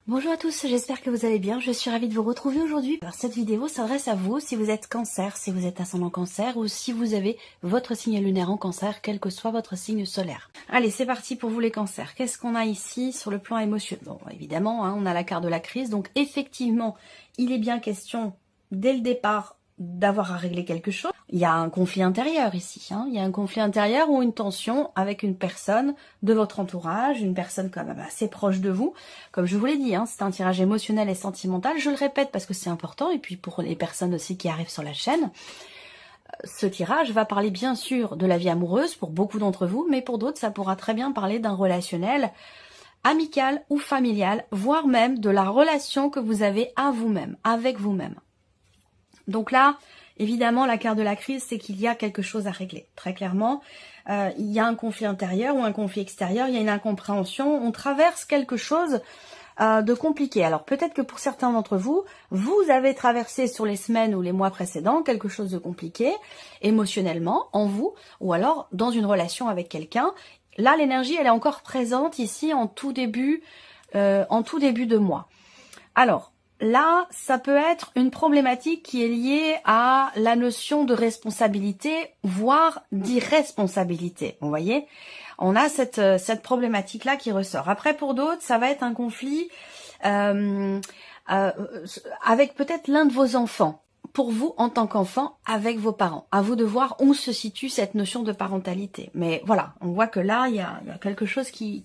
Bonjour à tous, j'espère que vous allez bien. Je suis ravie de vous retrouver aujourd'hui. Alors, cette vidéo s'adresse à vous si vous êtes cancer, si vous êtes ascendant cancer ou si vous avez votre signe lunaire en cancer, quel que soit votre signe solaire. Allez, c'est parti pour vous les cancers. Qu'est-ce qu'on a ici sur le plan émotionnel? Bon, évidemment, on a la carte de la crise. Donc effectivement, il est bien question dès le départ d'avoir à régler quelque chose. Il y a un conflit intérieur ici. Il y a un conflit intérieur ou une tension avec une personne de votre entourage, une personne quand même assez proche de vous. Comme je vous l'ai dit, c'est un tirage émotionnel et sentimental. Je le répète parce que c'est important. Et puis pour les personnes aussi qui arrivent sur la chaîne, ce tirage va parler bien sûr de la vie amoureuse pour beaucoup d'entre vous, mais pour d'autres, ça pourra très bien parler d'un relationnel amical ou familial, voire même de la relation que vous avez à vous-même, avec vous-même. Donc là, évidemment, la carte de la crise, c'est qu'il y a quelque chose à régler. Très clairement, il y a un conflit intérieur ou un conflit extérieur, il y a une incompréhension, on traverse quelque chose de compliqué. Alors peut-être que pour certains d'entre vous, vous avez traversé sur les semaines ou les mois précédents quelque chose de compliqué, émotionnellement, en vous, ou alors dans une relation avec quelqu'un. Là, l'énergie, elle est encore présente ici en tout début de mois. Alors, là, ça peut être une problématique qui est liée à la notion de responsabilité, voire d'irresponsabilité. Vous voyez, on a cette problématique-là qui ressort. Après, pour d'autres, ça va être un conflit avec peut-être l'un de vos enfants. Pour vous, en tant qu'enfant, avec vos parents. À vous de voir où se situe cette notion de parentalité. Mais voilà, on voit que là, il y a quelque chose qui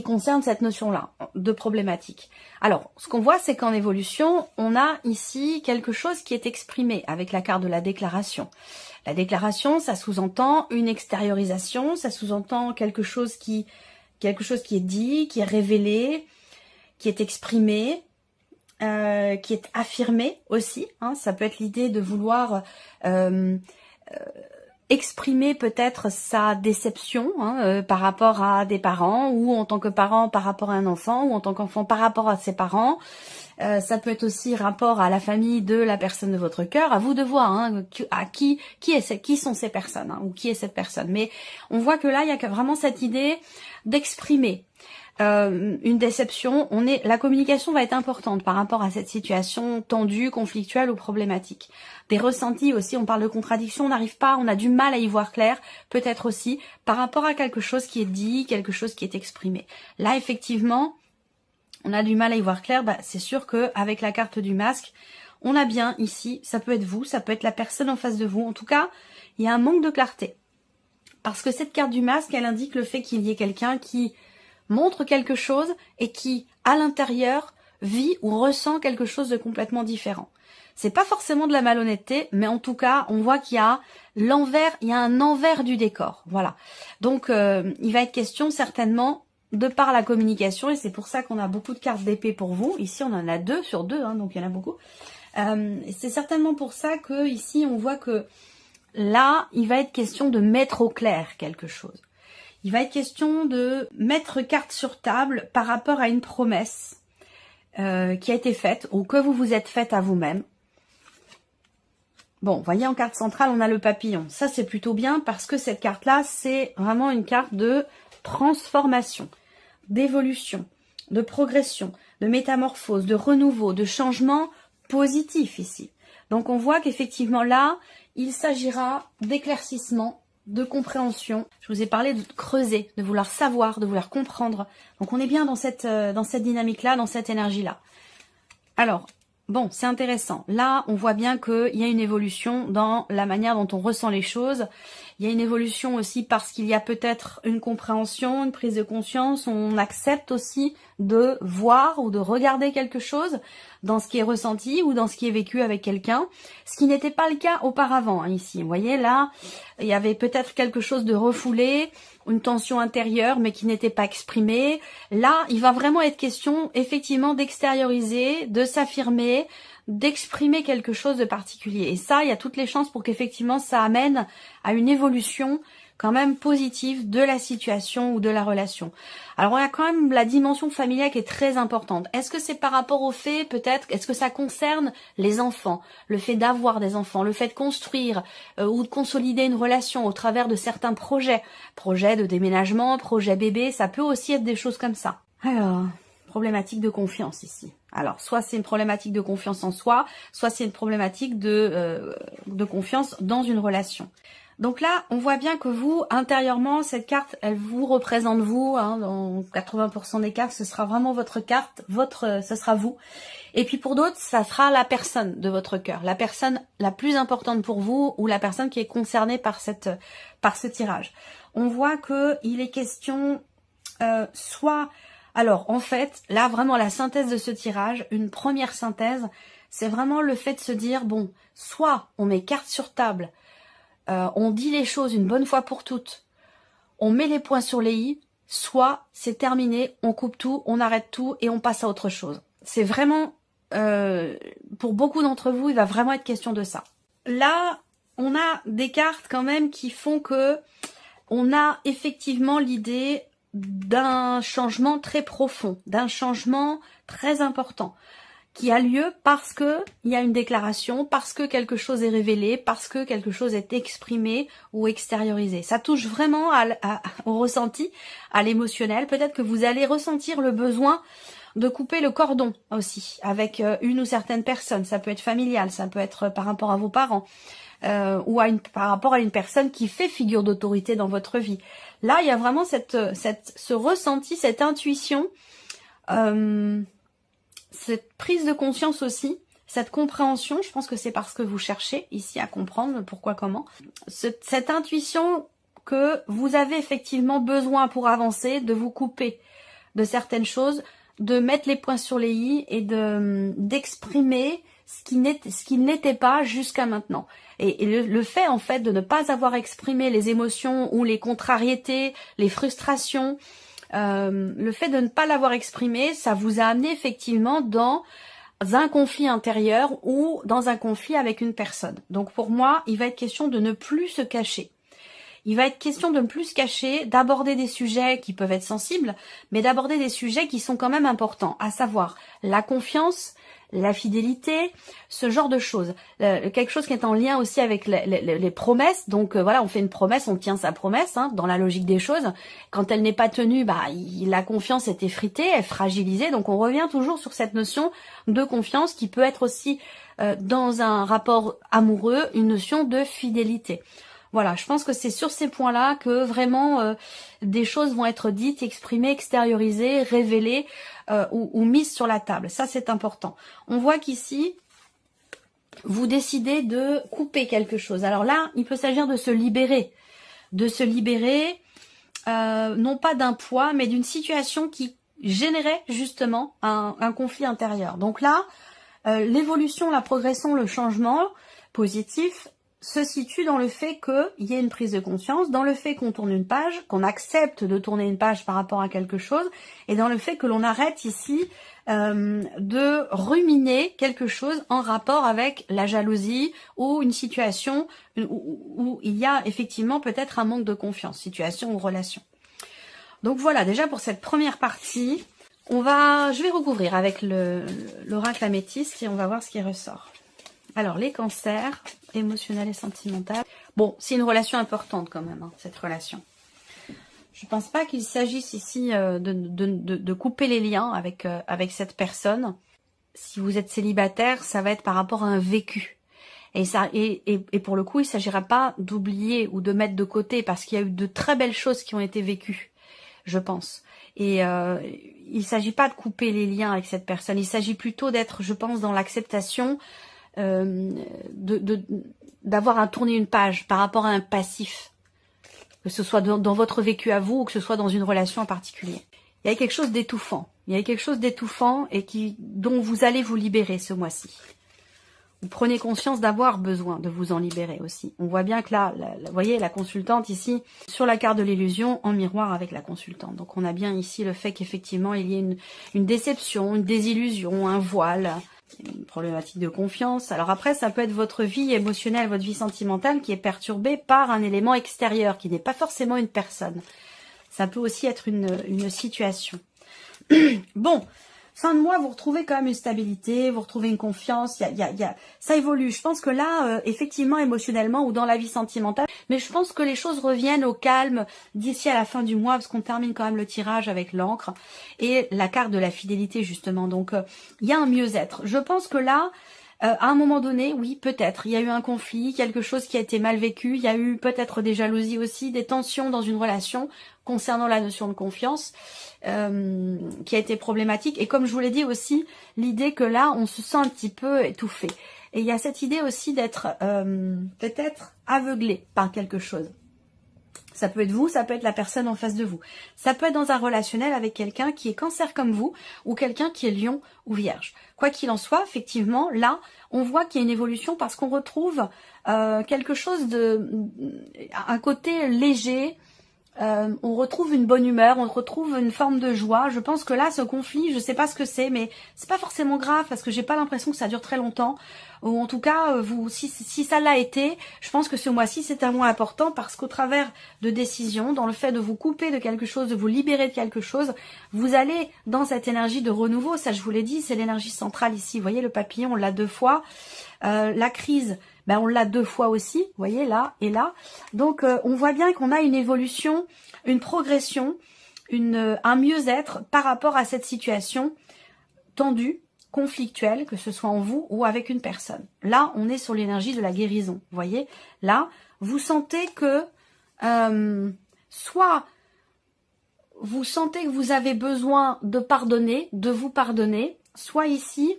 concerne cette notion-là de problématique. Alors, ce qu'on voit, c'est qu'en évolution, on a ici quelque chose qui est exprimé avec la carte de la déclaration. La déclaration, ça sous-entend une extériorisation, ça sous-entend quelque chose qui est dit, qui est révélé, qui est exprimé, qui est affirmé aussi. Ça peut être l'idée de vouloir exprimer peut-être sa déception par rapport à des parents, ou en tant que parent par rapport à un enfant, ou en tant qu'enfant par rapport à ses parents. Ça peut être aussi rapport à la famille de la personne de votre cœur. À vous de voir qui sont ces personnes, ou qui est cette personne. Mais on voit que là, il y a vraiment cette idée d'exprimer une déception. La communication va être importante par rapport à cette situation tendue, conflictuelle ou problématique. Des ressentis aussi, on parle de contradiction, on a du mal à y voir clair, peut-être aussi par rapport à quelque chose qui est dit, quelque chose qui est exprimé. Là, effectivement, on a du mal à y voir clair. C'est sûr qu'avec la carte du masque, on a bien ici, ça peut être vous, ça peut être la personne en face de vous. En tout cas, il y a un manque de clarté. Parce que cette carte du masque, elle indique le fait qu'il y ait quelqu'un qui montre quelque chose et qui, à l'intérieur, vit ou ressent quelque chose de complètement différent. C'est pas forcément de la malhonnêteté, mais en tout cas, on voit qu'il y a un envers du décor. Voilà. Donc, il va être question certainement de par la communication, et c'est pour ça qu'on a beaucoup de cartes d'épée pour vous. Ici, on en a 2 sur 2, donc il y en a beaucoup. C'est certainement pour ça que ici, on voit que là, il va être question de mettre au clair quelque chose. Il va être question de mettre carte sur table par rapport à une promesse qui a été faite ou que vous vous êtes faite à vous-même. Bon, vous voyez, en carte centrale, on a le papillon. Ça, c'est plutôt bien parce que cette carte-là, c'est vraiment une carte de transformation, d'évolution, de progression, de métamorphose, de renouveau, de changement positif ici. Donc, on voit qu'effectivement, là, il s'agira d'éclaircissement, de compréhension. Je vous ai parlé de creuser, de vouloir savoir, de vouloir comprendre. Donc, on est bien dans cette dynamique-là, dans cette énergie-là. Alors, bon, c'est intéressant. Là, on voit bien qu'il y a une évolution dans la manière dont on ressent les choses. Il y a une évolution aussi parce qu'il y a peut-être une compréhension, une prise de conscience. On accepte aussi de voir ou de regarder quelque chose dans ce qui est ressenti ou dans ce qui est vécu avec quelqu'un. Ce qui n'était pas le cas auparavant, ici. Vous voyez, là, il y avait peut-être quelque chose de refoulé, une tension intérieure, mais qui n'était pas exprimée. Là, il va vraiment être question, effectivement, d'extérioriser, de s'affirmer, d'exprimer quelque chose de particulier. Et ça, il y a toutes les chances pour qu'effectivement, ça amène à une évolution quand même positive de la situation ou de la relation. Alors, on a quand même la dimension familiale qui est très importante. Est-ce que c'est par rapport au fait, peut-être, est-ce que ça concerne les enfants, le fait d'avoir des enfants, le fait de construire ou de consolider une relation au travers de certains projets de déménagement, projets bébé, ça peut aussi être des choses comme ça. Alors, problématique de confiance ici. Alors, soit c'est une problématique de confiance en soi, soit c'est une problématique de confiance dans une relation. Donc là, on voit bien que vous, intérieurement, cette carte, elle vous représente vous. Hein, dans 80% des cas, ce sera vraiment votre carte, ce sera vous. Et puis pour d'autres, ça sera la personne de votre cœur, la personne la plus importante pour vous ou la personne qui est concernée par ce tirage. On voit que il est question soit... Alors, en fait, là, vraiment, la synthèse de ce tirage, une première synthèse, c'est vraiment le fait de se dire, bon, soit on met carte sur table, on dit les choses une bonne fois pour toutes, on met les points sur les i, soit c'est terminé, on coupe tout, on arrête tout et on passe à autre chose. C'est vraiment, pour beaucoup d'entre vous, il va vraiment être question de ça. Là, on a des cartes quand même qui font que on a effectivement l'idée d'un changement très profond, d'un changement très important qui a lieu parce que il y a une déclaration, parce que quelque chose est révélé, parce que quelque chose est exprimé ou extériorisé. Ça touche vraiment au ressenti, à l'émotionnel. Peut-être que vous allez ressentir le besoin de couper le cordon aussi avec une ou certaines personnes. Ça peut être familial, ça peut être par rapport à vos parents. Ou par rapport à une personne qui fait figure d'autorité dans votre vie. Là, il y a vraiment ce ressenti, cette intuition, cette prise de conscience aussi, cette compréhension. Je pense que c'est parce que vous cherchez ici à comprendre pourquoi, comment. Cette intuition que vous avez effectivement besoin pour avancer, de vous couper de certaines choses, de mettre les points sur les i et d'exprimer ce qui n'était pas jusqu'à maintenant. Et le fait en fait de ne pas avoir exprimé les émotions ou les contrariétés, les frustrations, le fait de ne pas l'avoir exprimé, ça vous a amené effectivement dans un conflit intérieur ou dans un conflit avec une personne. Donc pour moi, il va être question de ne plus se cacher. Il va être question de ne plus se cacher, d'aborder des sujets qui peuvent être sensibles, mais d'aborder des sujets qui sont quand même importants, à savoir la confiance, la fidélité, ce genre de choses. Quelque chose qui est en lien aussi avec les promesses. Donc voilà, on fait une promesse, on tient sa promesse, hein, dans la logique des choses. Quand elle n'est pas tenue, la confiance est effritée, est fragilisée. Donc on revient toujours sur cette notion de confiance qui peut être aussi, dans un rapport amoureux, une notion de fidélité. Voilà, je pense que c'est sur ces points-là que vraiment des choses vont être dites, exprimées, extériorisées, révélées ou mises sur la table. Ça, c'est important. On voit qu'ici, vous décidez de couper quelque chose. Alors là, il peut s'agir de se libérer. De se libérer, non pas d'un poids, mais d'une situation qui générait justement un conflit intérieur. Donc là, l'évolution, la progression, le changement positif se situe dans le fait qu'il y ait une prise de conscience, dans le fait qu'on tourne une page, qu'on accepte de tourner une page par rapport à quelque chose, et dans le fait que l'on arrête ici de ruminer quelque chose en rapport avec la jalousie ou une situation où il y a effectivement peut-être un manque de confiance, situation ou relation. Donc voilà, déjà pour cette première partie, je vais recouvrir avec l'oracle améthyste et on va voir ce qui ressort. Alors, les cancers, émotionnel et sentimental. Bon, c'est une relation importante quand même, hein, cette relation. Je pense pas qu'il s'agisse ici de couper les liens avec cette personne. Si vous êtes célibataire, ça va être par rapport à un vécu. Et pour le coup, il ne s'agira pas d'oublier ou de mettre de côté parce qu'il y a eu de très belles choses qui ont été vécues, je pense. Et il ne s'agit pas de couper les liens avec cette personne. Il s'agit plutôt d'être, je pense, dans l'acceptation d'avoir à tourner une page par rapport à un passif, que ce soit dans votre vécu à vous ou que ce soit dans une relation en particulier. Il y a quelque chose d'étouffant. Il y a quelque chose d'étouffant et dont vous allez vous libérer ce mois-ci. Vous prenez conscience d'avoir besoin de vous en libérer aussi. On voit bien que là, vous voyez, la consultante ici, sur la carte de l'illusion, en miroir avec la consultante. Donc on a bien ici le fait qu'effectivement, il y ait une déception, une désillusion, un voile, une problématique de confiance. Alors après, ça peut être votre vie émotionnelle, votre vie sentimentale qui est perturbée par un élément extérieur, qui n'est pas forcément une personne. Ça peut aussi être une situation. Bon, fin de mois, vous retrouvez quand même une stabilité, vous retrouvez une confiance, ça évolue. Je pense que là, effectivement, émotionnellement ou dans la vie sentimentale, Mais je pense que les choses reviennent au calme d'ici à la fin du mois, parce qu'on termine quand même le tirage avec l'encre et la carte de la fidélité, justement. Donc, il y a un mieux-être. Je pense que là, à un moment donné, oui, peut-être, il y a eu un conflit, quelque chose qui a été mal vécu, il y a eu peut-être des jalousies aussi, des tensions dans une relation concernant la notion de confiance qui a été problématique. Et comme je vous l'ai dit aussi, l'idée que là, on se sent un petit peu étouffé. Et il y a cette idée aussi d'être peut-être aveuglé par quelque chose. Ça peut être vous, ça peut être la personne en face de vous. Ça peut être dans un relationnel avec quelqu'un qui est cancer comme vous ou quelqu'un qui est lion ou vierge. Quoi qu'il en soit, effectivement, là, on voit qu'il y a une évolution parce qu'on retrouve quelque chose un côté léger. On retrouve une bonne humeur, on retrouve une forme de joie. Je pense que là, ce conflit, je sais pas ce que c'est, mais c'est pas forcément grave parce que j'ai pas l'impression que ça dure très longtemps. Ou en tout cas, si ça l'a été, je pense que ce mois-ci, c'est un mois important parce qu'au travers de décisions, dans le fait de vous couper de quelque chose, de vous libérer de quelque chose, vous allez dans cette énergie de renouveau. Ça, je vous l'ai dit, c'est l'énergie centrale ici. Vous voyez, le papillon, on l'a 2 fois. La crise, ben on l'a 2 fois aussi, vous voyez, là et là. Donc, on voit bien qu'on a une évolution, une progression, un mieux-être par rapport à cette situation tendue, conflictuelle, que ce soit en vous ou avec une personne. Là, on est sur l'énergie de la guérison, vous voyez. Là, vous sentez que, soit vous sentez que vous avez besoin de pardonner, de vous pardonner, soit ici,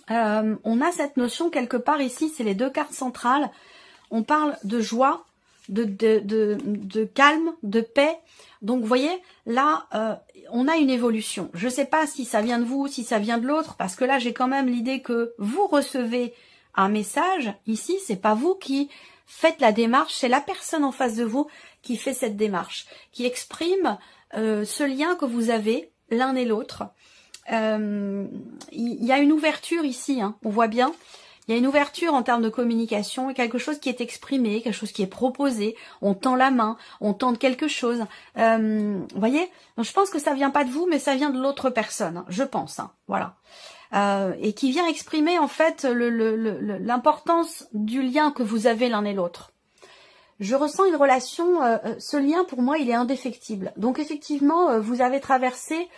on a cette notion quelque part ici, c'est les 2 cartes centrales. On parle de joie, de calme, de paix. Donc vous voyez, là, on a une évolution. Je ne sais pas si ça vient de vous, si ça vient de l'autre, parce que là, j'ai quand même l'idée que vous recevez un message. Ici, c'est pas vous qui faites la démarche, c'est la personne en face de vous qui fait cette démarche, qui exprime ce lien que vous avez l'un et l'autre. Il y a une ouverture ici, hein, on voit bien. Il y a une ouverture en termes de communication, quelque chose qui est exprimé, quelque chose qui est proposé. On tend la main, on tente quelque chose. Vous voyez, donc, je pense que ça vient pas de vous, mais ça vient de l'autre personne, hein, je pense. Hein, voilà. Et qui vient exprimer en fait l'importance du lien que vous avez l'un et l'autre. Je ressens une relation, ce lien pour moi il est indéfectible. Donc effectivement, vous avez traversé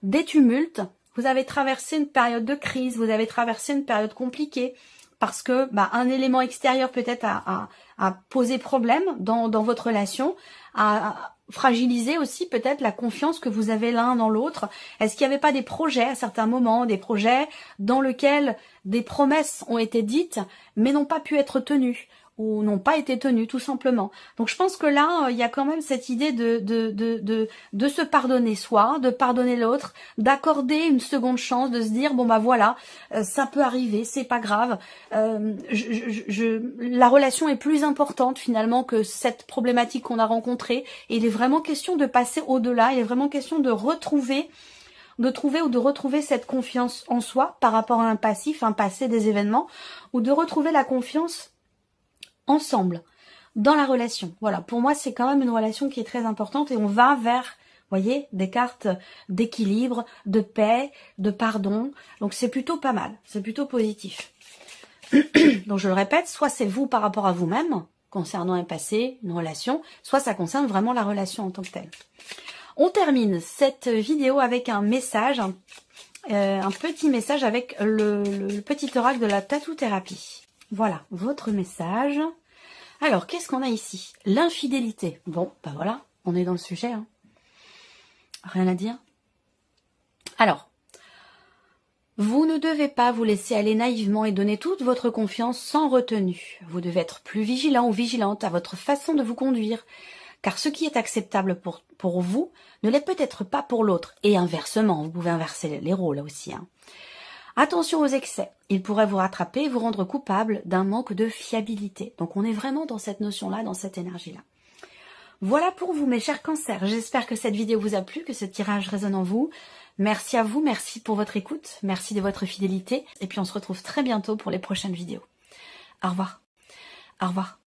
des tumultes, vous avez traversé une période de crise, vous avez traversé une période compliquée, parce que un élément extérieur peut-être a posé problème dans votre relation, a fragiliser aussi peut-être la confiance que vous avez l'un dans l'autre. Est-ce qu'il n'y avait pas des projets à certains moments, des projets dans lesquels des promesses ont été dites mais n'ont pas pu être tenues ou n'ont pas été tenues tout simplement. Donc je pense que là, il y a quand même cette idée de se pardonner soi, de pardonner l'autre, d'accorder une seconde chance, de se dire bon bah voilà, ça peut arriver, c'est pas grave. La relation est plus importante finalement que cette problématique qu'on a rencontrée. Et il est vraiment question de passer au-delà, il est vraiment question de retrouver cette confiance en soi par rapport à un passif, un passé, des événements, ou de retrouver la confiance ensemble, dans la relation. Voilà, pour moi, c'est quand même une relation qui est très importante et on va vers, vous voyez, des cartes d'équilibre, de paix, de pardon. Donc c'est plutôt pas mal, c'est plutôt positif. Donc je le répète, soit c'est vous par rapport à vous-même, concernant un passé, une relation, soit ça concerne vraiment la relation en tant que telle. On termine cette vidéo avec un message, un petit message avec le petit oracle de la tattoo-thérapie. Voilà, votre message. Alors, qu'est-ce qu'on a ici? L'infidélité. Bon, bah voilà, on est dans le sujet. Hein. Rien à dire. Alors, vous ne devez pas vous laisser aller naïvement et donner toute votre confiance sans retenue. Vous devez être plus vigilant ou vigilante à votre façon de vous conduire, car ce qui est acceptable pour vous ne l'est peut-être pas pour l'autre. Et inversement, vous pouvez inverser les rôles là aussi. Hein. Attention aux excès, ils pourraient vous rattraper et vous rendre coupable d'un manque de fiabilité. Donc on est vraiment dans cette notion-là, dans cette énergie-là. Voilà pour vous mes chers cancers, j'espère que cette vidéo vous a plu, que ce tirage résonne en vous. Merci à vous, merci pour votre écoute, merci de votre fidélité. Et puis on se retrouve très bientôt pour les prochaines vidéos. Au revoir. Au revoir.